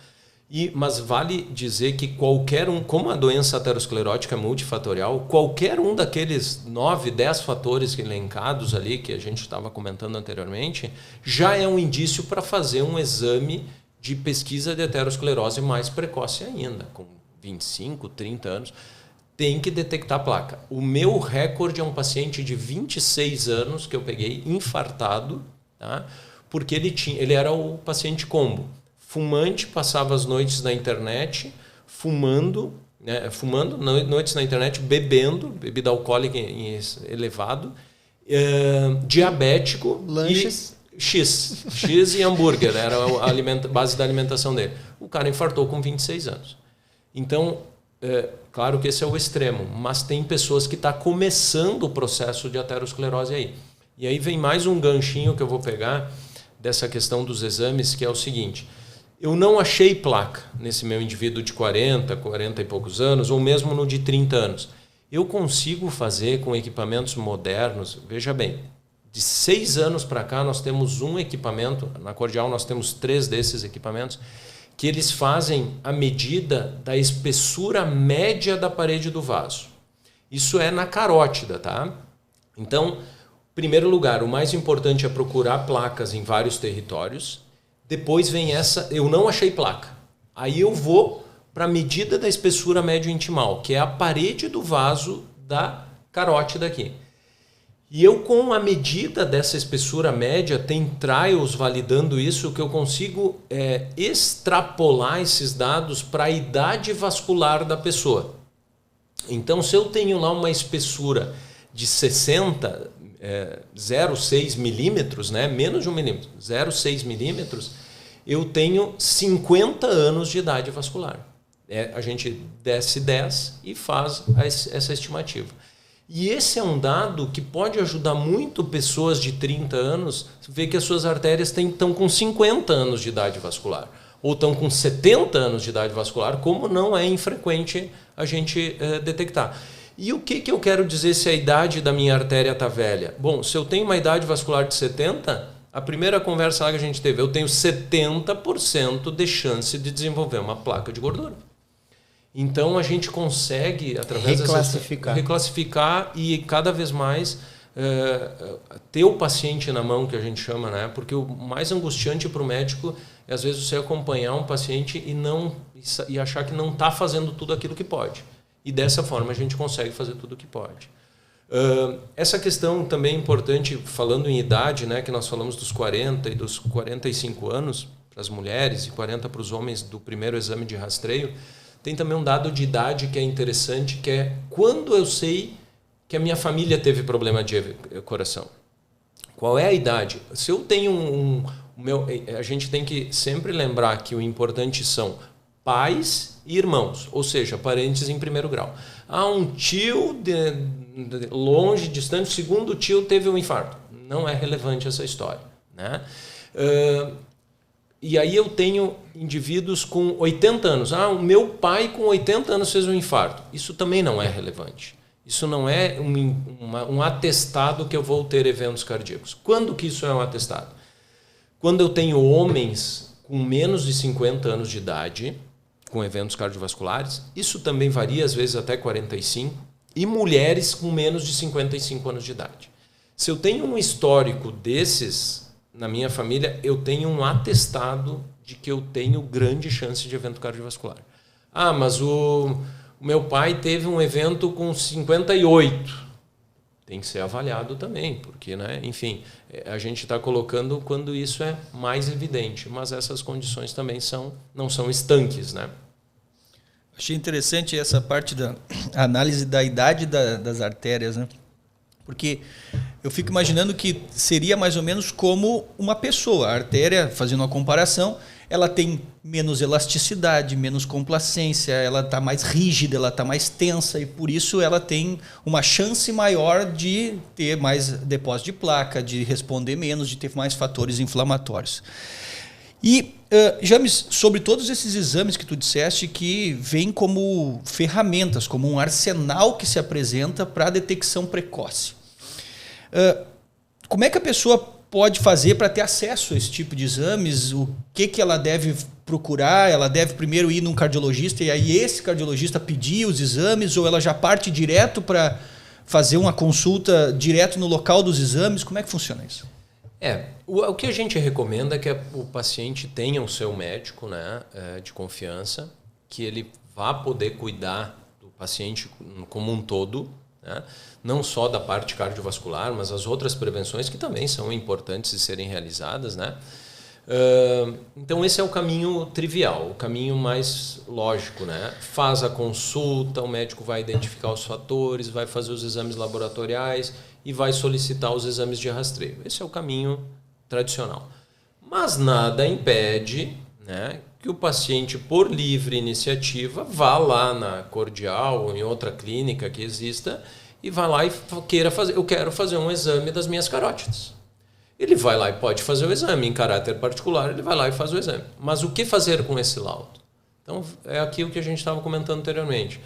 Mas vale dizer que qualquer um, como a doença aterosclerótica é multifatorial, qualquer um daqueles 9, 10 fatores elencados ali, que a gente estava comentando anteriormente, já é um indício para fazer um exame de pesquisa de aterosclerose mais precoce ainda, com 25, 30 anos, tem que detectar a placa. O meu recorde é um paciente de 26 anos que eu peguei infartado, tá? Porque ele era o paciente combo. Fumante, passava as noites na internet, fumando noites na internet, bebendo, bebida alcoólica elevado, diabético, lanches. X e hambúrguer, era a base da alimentação dele. O cara infartou com 26 anos. Então, claro que esse é o extremo, mas tem pessoas que estão começando o processo de aterosclerose aí. E aí vem mais um ganchinho que eu vou pegar dessa questão dos exames, que é o seguinte: eu não achei placa nesse meu indivíduo de 40 e poucos anos, ou mesmo no de 30 anos. Eu consigo fazer com equipamentos modernos, veja bem, de 6 anos para cá nós temos um equipamento, na Cordial nós temos 3 desses equipamentos, que eles fazem a medida da espessura média da parede do vaso. Isso é na carótida, tá? Então, em primeiro lugar, o mais importante é procurar placas em vários territórios. Depois vem eu não achei placa. Aí eu vou para a medida da espessura médio intimal, que é a parede do vaso da carótida aqui. E eu, com a medida dessa espessura média, tem trials validando isso, que eu consigo extrapolar esses dados para a idade vascular da pessoa. Então, se eu tenho lá uma espessura de 0,6 milímetros, né? Menos de 1 milímetro, 0,6 milímetros, eu tenho 50 anos de idade vascular. A gente desce 10 e faz essa estimativa. E esse é um dado que pode ajudar muito pessoas de 30 anos a ver que as suas artérias estão com 50 anos de idade vascular, ou estão com 70 anos de idade vascular, como não é infrequente a gente detectar. E o que eu quero dizer se a idade da minha artéria está velha? Bom, se eu tenho uma idade vascular de 70, a primeira conversa lá que a gente teve, eu tenho 70% de chance de desenvolver uma placa de gordura. Então a gente consegue, através reclassificar reclassificar e cada vez mais ter o paciente na mão, que a gente chama, né? Porque o mais angustiante para o médico é, às vezes, você acompanhar um paciente e achar que não está fazendo tudo aquilo que pode. E dessa forma a gente consegue fazer tudo o que pode. Essa questão também é importante, falando em idade, né? Que nós falamos dos 40 e dos 45 anos para as mulheres e 40 para os homens do primeiro exame de rastreio. Tem também um dado de idade que é interessante, que é quando eu sei que a minha família teve problema de coração. Qual é a idade? Se eu tenho a gente tem que sempre lembrar que o importante são pais e irmãos, ou seja, parentes em primeiro grau. Um tio longe, distante, segundo tio teve um infarto. Não é relevante essa história, né? E aí eu tenho indivíduos com 80 anos. O meu pai com 80 anos fez um infarto. Isso também não é relevante. Isso não é um atestado que eu vou ter eventos cardíacos. Quando que isso é um atestado? Quando eu tenho homens com menos de 50 anos de idade, com eventos cardiovasculares, isso também varia, às vezes até 45, e mulheres com menos de 55 anos de idade. Se eu tenho um histórico desses na minha família, eu tenho um atestado de que eu tenho grande chance de evento cardiovascular. Mas o meu pai teve um evento com 58. Tem que ser avaliado também, porque, né, enfim, a gente está colocando quando isso é mais evidente, mas essas condições também não são estanques, né? Achei interessante essa parte da análise da idade das artérias, né? Porque eu fico imaginando que seria mais ou menos como uma pessoa. A artéria, fazendo uma comparação, ela tem menos elasticidade, menos complacência, ela está mais rígida, ela está mais tensa e por isso ela tem uma chance maior de ter mais depósito de placa, de responder menos, de ter mais fatores inflamatórios. E, James, sobre todos esses exames que tu disseste que vêm como ferramentas, como um arsenal que se apresenta para a detecção precoce. Como é que a pessoa pode fazer para ter acesso a esse tipo de exames? O que ela deve procurar? Ela deve primeiro ir num cardiologista e aí esse cardiologista pedir os exames, ou ela já parte direto para fazer uma consulta direto no local dos exames? Como é que funciona isso? O que a gente recomenda é que o paciente tenha o seu médico, né, de confiança, que ele vá poder cuidar do paciente como um todo, né? Não só da parte cardiovascular, mas as outras prevenções que também são importantes de serem realizadas, né? Então esse é o caminho trivial, o caminho mais lógico, né? Faz a consulta, o médico vai identificar os fatores, vai fazer os exames laboratoriais e vai solicitar os exames de rastreio. Esse é o caminho tradicional. Mas nada impede, né, que o paciente, por livre iniciativa, vá lá na Cordial ou em outra clínica que exista e vá lá e queira fazer, eu quero fazer um exame das minhas carótidas. Ele vai lá e pode fazer o exame, em caráter particular, ele vai lá e faz o exame. Mas o que fazer com esse laudo? Então, é aquilo que a gente estava comentando anteriormente.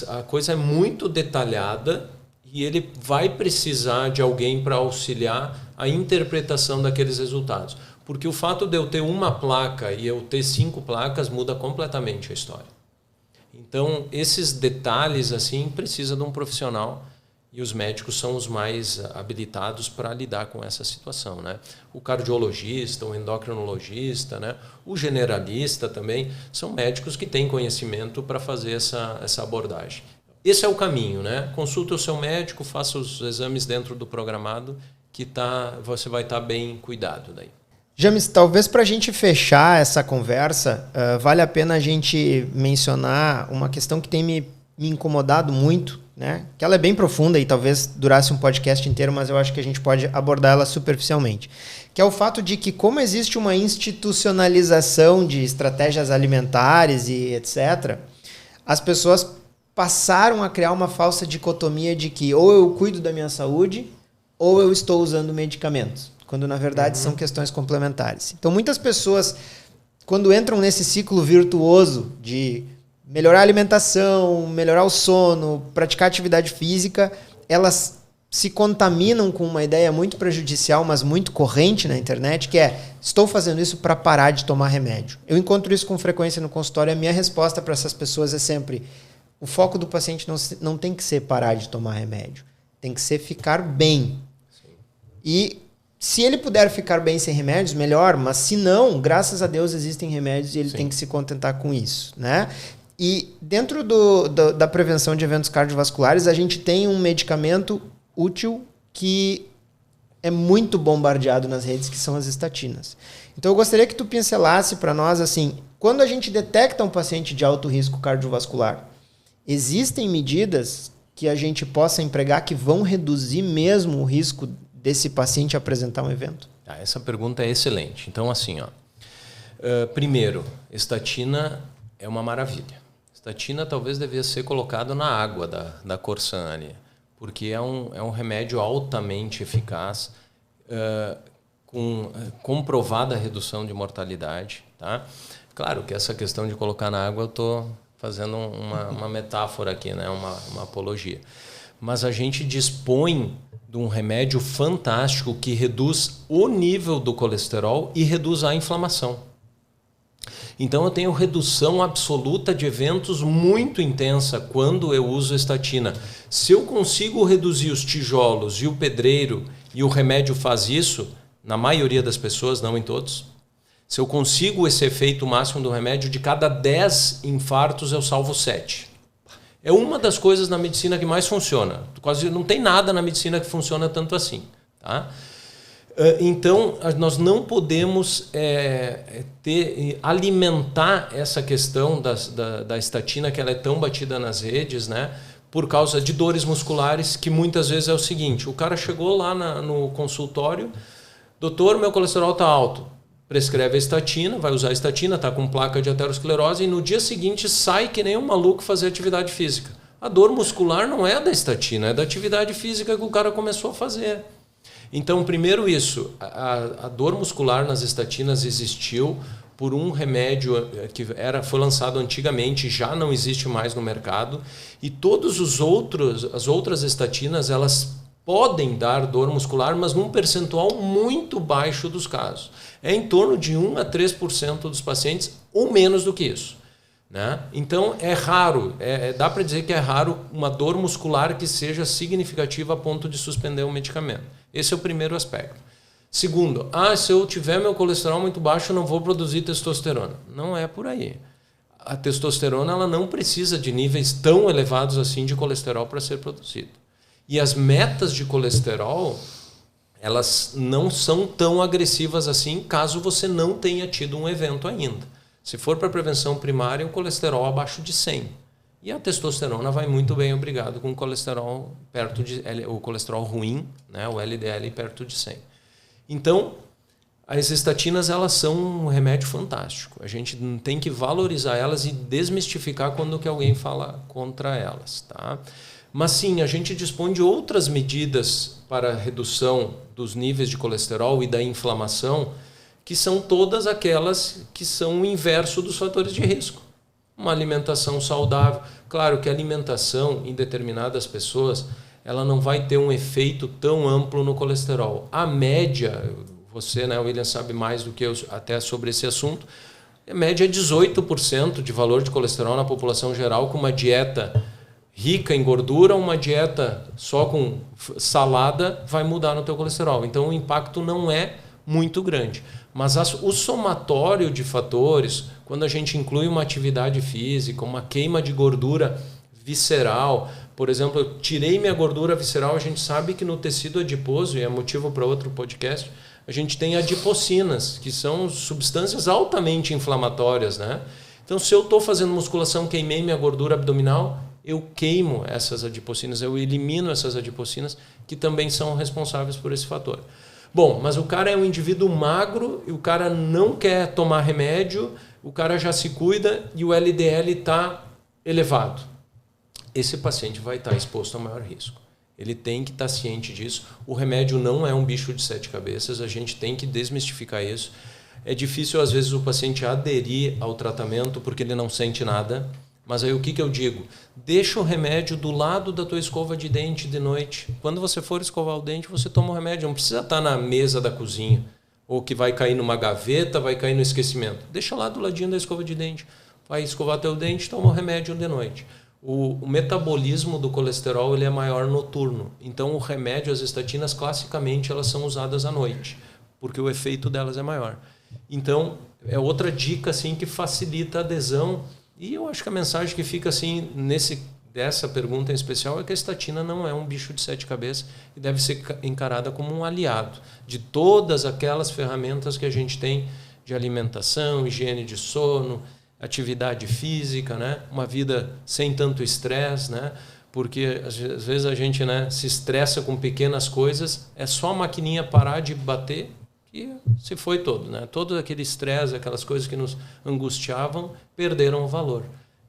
A coisa é muito detalhada e ele vai precisar de alguém para auxiliar a interpretação daqueles resultados. Porque o fato de eu ter uma placa e eu ter 5 placas muda completamente a história. Então, esses detalhes assim precisa de um profissional e os médicos são os mais habilitados para lidar com essa situação, né? O cardiologista, o endocrinologista, né? O generalista também são médicos que têm conhecimento para fazer essa abordagem. Esse é o caminho, né? Consulte o seu médico, faça os exames dentro do programado, que você vai estar bem cuidado daí. James, talvez para a gente fechar essa conversa, vale a pena a gente mencionar uma questão que tem me incomodado muito, né? Que ela é bem profunda e talvez durasse um podcast inteiro, mas eu acho que a gente pode abordar ela superficialmente. Que é o fato de que, como existe uma institucionalização de estratégias alimentares e etc., as pessoas passaram a criar uma falsa dicotomia de que ou eu cuido da minha saúde ou eu estou usando medicamentos, quando na verdade são questões complementares. Então muitas pessoas, quando entram nesse ciclo virtuoso de melhorar a alimentação, melhorar o sono, praticar atividade física, elas se contaminam com uma ideia muito prejudicial, mas muito corrente na internet, que é: estou fazendo isso para parar de tomar remédio. Eu encontro isso com frequência no consultório e a minha resposta para essas pessoas é sempre: o foco do paciente não tem que ser parar de tomar remédio. tem que ser ficar bem. Sim. E se ele puder ficar bem sem remédios, melhor, mas se não, graças a Deus existem remédios e ele tem que se contentar com isso, né? E dentro da prevenção de eventos cardiovasculares, a gente tem um medicamento útil que é muito bombardeado nas redes, que são as estatinas. Então eu gostaria que tu pincelasse para nós, assim, quando a gente detecta um paciente de alto risco cardiovascular, existem medidas que a gente possa empregar que vão reduzir mesmo o risco desse paciente apresentar um evento? Essa pergunta é excelente. Então, assim, primeiro, estatina é uma maravilha. Estatina talvez devesse ser colocado na água da Corsan ali, porque é um remédio altamente eficaz, com comprovada redução de mortalidade. Tá? Claro que essa questão de colocar na água eu estou fazendo uma metáfora aqui, né? uma apologia. Mas a gente dispõe de um remédio fantástico que reduz o nível do colesterol e reduz a inflamação. Então eu tenho redução absoluta de eventos muito intensa quando eu uso estatina. Se eu consigo reduzir os tijolos e o pedreiro e o remédio faz isso, na maioria das pessoas, não em todos, se eu consigo esse efeito máximo do remédio, de cada 10 infartos eu salvo 7. É uma das coisas na medicina que mais funciona. Quase não tem nada na medicina que funciona tanto assim. Tá? Então, nós não podemos alimentar essa questão da estatina, que ela é tão batida nas redes, né, por causa de dores musculares, que muitas vezes é o seguinte: o cara chegou lá no consultório, doutor, meu colesterol está alto. Prescreve a estatina, vai usar a estatina, está com placa de aterosclerose e no dia seguinte sai que nem um maluco fazer atividade física. A dor muscular não é da estatina, é da atividade física que o cara começou a fazer. Então, primeiro isso, a dor muscular nas estatinas existiu por um remédio que foi lançado antigamente, já não existe mais no mercado, e todos as outras estatinas, elas podem dar dor muscular, mas num percentual muito baixo dos casos. É em torno de 1 a 3% dos pacientes, ou menos do que isso. Né? Então é raro, dá para dizer que é raro uma dor muscular que seja significativa a ponto de suspender o medicamento. Esse é o primeiro aspecto. Segundo, se eu tiver meu colesterol muito baixo, eu não vou produzir testosterona. Não é por aí. A testosterona ela não precisa de níveis tão elevados assim de colesterol para ser produzida. E as metas de colesterol, elas não são tão agressivas assim caso você não tenha tido um evento ainda. Se for para prevenção primária, o colesterol abaixo de 100. E a testosterona vai muito bem, obrigado, com o colesterol o colesterol ruim, né, o LDL perto de 100. Então, as estatinas elas são um remédio fantástico. A gente tem que valorizar elas e desmistificar quando que alguém fala contra elas. Tá? Mas sim, a gente dispõe de outras medidas para a redução dos níveis de colesterol e da inflamação, que são todas aquelas que são o inverso dos fatores de risco. Uma alimentação saudável. Claro que a alimentação em determinadas pessoas ela não vai ter um efeito tão amplo no colesterol. A média, você, né, William, sabe mais do que eu até sobre esse assunto, a média é 18% de valor de colesterol na população geral, com uma dieta rica em gordura, uma dieta só com salada vai mudar no teu colesterol. Então o impacto não é muito grande. Mas o somatório de fatores, quando a gente inclui uma atividade física, uma queima de gordura visceral, por exemplo, eu tirei minha gordura visceral, a gente sabe que no tecido adiposo, e é motivo para outro podcast, a gente tem adipocinas, que são substâncias altamente inflamatórias, né? Então, se eu estou fazendo musculação, queimei minha gordura abdominal, eu queimo essas adipocinas, eu elimino essas adipocinas, que também são responsáveis por esse fator. Bom, mas o cara é um indivíduo magro e o cara não quer tomar remédio, o cara já se cuida e o LDL está elevado. Esse paciente vai estar exposto a maior risco. Ele tem que estar ciente disso. O remédio não é um bicho de 7 cabeças, a gente tem que desmistificar isso. É difícil, às vezes, o paciente aderir ao tratamento porque ele não sente nada. Mas aí o que eu digo? Deixa o remédio do lado da tua escova de dente de noite. Quando você for escovar o dente, você toma o remédio. Não precisa estar na mesa da cozinha. Ou que vai cair numa gaveta, vai cair no esquecimento. Deixa lá do ladinho da escova de dente. Vai escovar teu dente, toma o remédio de noite. O metabolismo do colesterol ele é maior noturno. Então, o remédio, as estatinas, classicamente, elas são usadas à noite, porque o efeito delas é maior. Então, é outra dica assim, que facilita a adesão. E eu acho que a mensagem que fica assim, dessa pergunta em especial é que a estatina não é um bicho de 7 cabeças e deve ser encarada como um aliado de todas aquelas ferramentas que a gente tem de alimentação, higiene de sono, atividade física, né? Uma vida sem tanto estresse, né? Porque às vezes a gente, né, se estressa com pequenas coisas, é só a maquininha parar de bater e se foi todo, né? Todo aquele estresse, aquelas coisas que nos angustiavam, perderam o valor.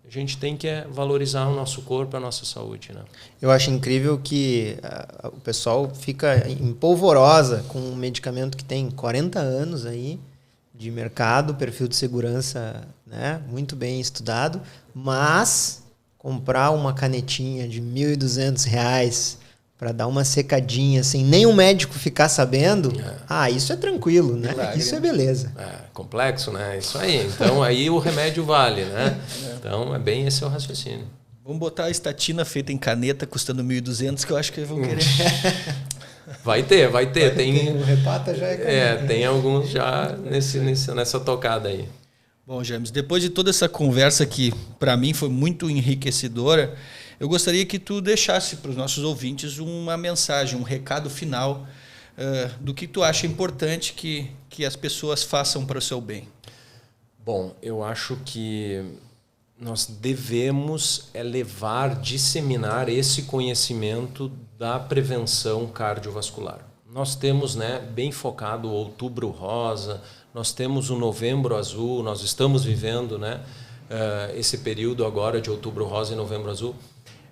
A gente tem que valorizar o nosso corpo, a nossa saúde, né? Eu acho incrível que o pessoal fica empolvorosa com um medicamento que tem 40 anos aí de mercado, perfil de segurança, né, muito bem estudado, mas comprar uma canetinha de R$ 1.200 para dar uma secadinha sem nem o médico ficar sabendo, isso é tranquilo, né? Milagre, isso é beleza. Complexo, né? Isso aí. Então, aí o remédio vale, né? Então, é bem esse o raciocínio. Vamos botar a estatina feita em caneta custando 1.200, que eu acho que eles vão querer. Vai ter. Tem o Repata já é caneta. Tem alguns já nessa tocada aí. Bom, James, depois de toda essa conversa que para mim foi muito enriquecedora, eu gostaria que tu deixasse para os nossos ouvintes uma mensagem, um recado final do que tu acha importante que as pessoas façam para o seu bem. Bom, eu acho que nós devemos disseminar esse conhecimento da prevenção cardiovascular. Nós temos, né, bem focado o Outubro Rosa, nós temos o Novembro Azul, nós estamos vivendo, né, esse período agora de Outubro Rosa e Novembro Azul,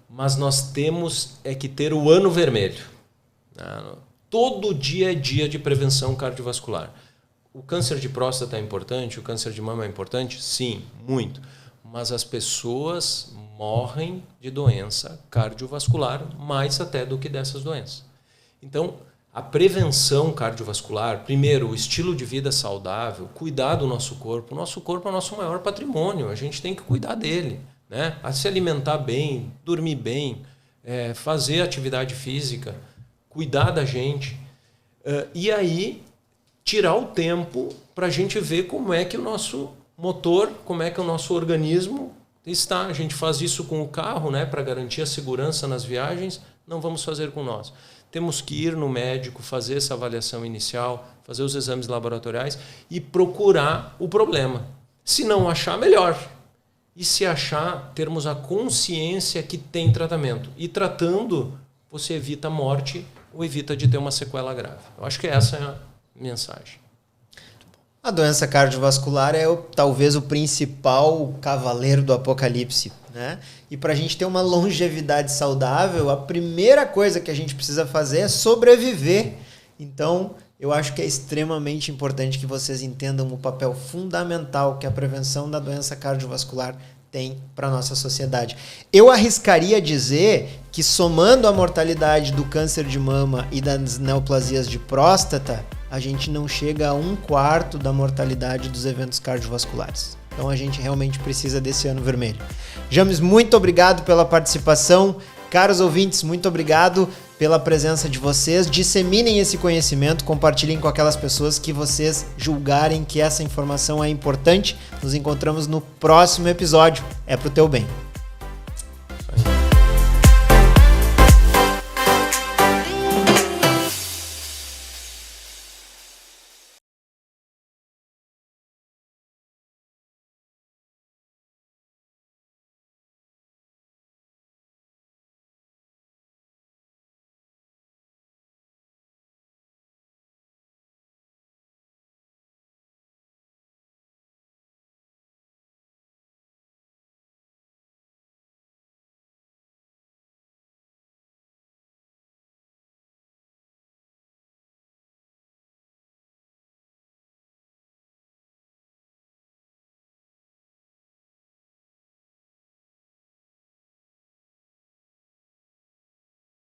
mas nós temos que ter o Ano Vermelho. Todo dia é dia de prevenção cardiovascular. O câncer de próstata é importante, o câncer de mama é importante? Sim, muito. Mas as pessoas morrem de doença cardiovascular mais até do que dessas doenças. Então, a prevenção cardiovascular, primeiro, o estilo de vida saudável, cuidar do nosso corpo. O nosso corpo é o nosso maior patrimônio, a gente tem que cuidar dele, né? A se alimentar bem, dormir bem, fazer atividade física, cuidar da gente. E aí, tirar o tempo para a gente ver como é que o nosso motor, como é que o nosso organismo está. A gente faz isso com o carro, né, para garantir a segurança nas viagens, não vamos fazer com nós. Temos que ir no médico, fazer essa avaliação inicial, fazer os exames laboratoriais e procurar o problema. Se não achar, melhor. E se achar, termos a consciência que tem tratamento. E tratando, você evita a morte ou evita de ter uma sequela grave. Eu acho que essa é a mensagem. A doença cardiovascular é talvez o principal cavaleiro do apocalipse, né? E para a gente ter uma longevidade saudável, a primeira coisa que a gente precisa fazer é sobreviver. Então, eu acho que é extremamente importante que vocês entendam o papel fundamental que a prevenção da doença cardiovascular tem para a nossa sociedade. Eu arriscaria dizer que, somando a mortalidade do câncer de mama e das neoplasias de próstata, a gente não chega a 1/4 da mortalidade dos eventos cardiovasculares. Então a gente realmente precisa desse ano vermelho. James, muito obrigado pela participação. Caros ouvintes, muito obrigado pela presença de vocês. Disseminem esse conhecimento, compartilhem com aquelas pessoas que vocês julgarem que essa informação é importante. Nos encontramos no próximo episódio. É pro teu bem.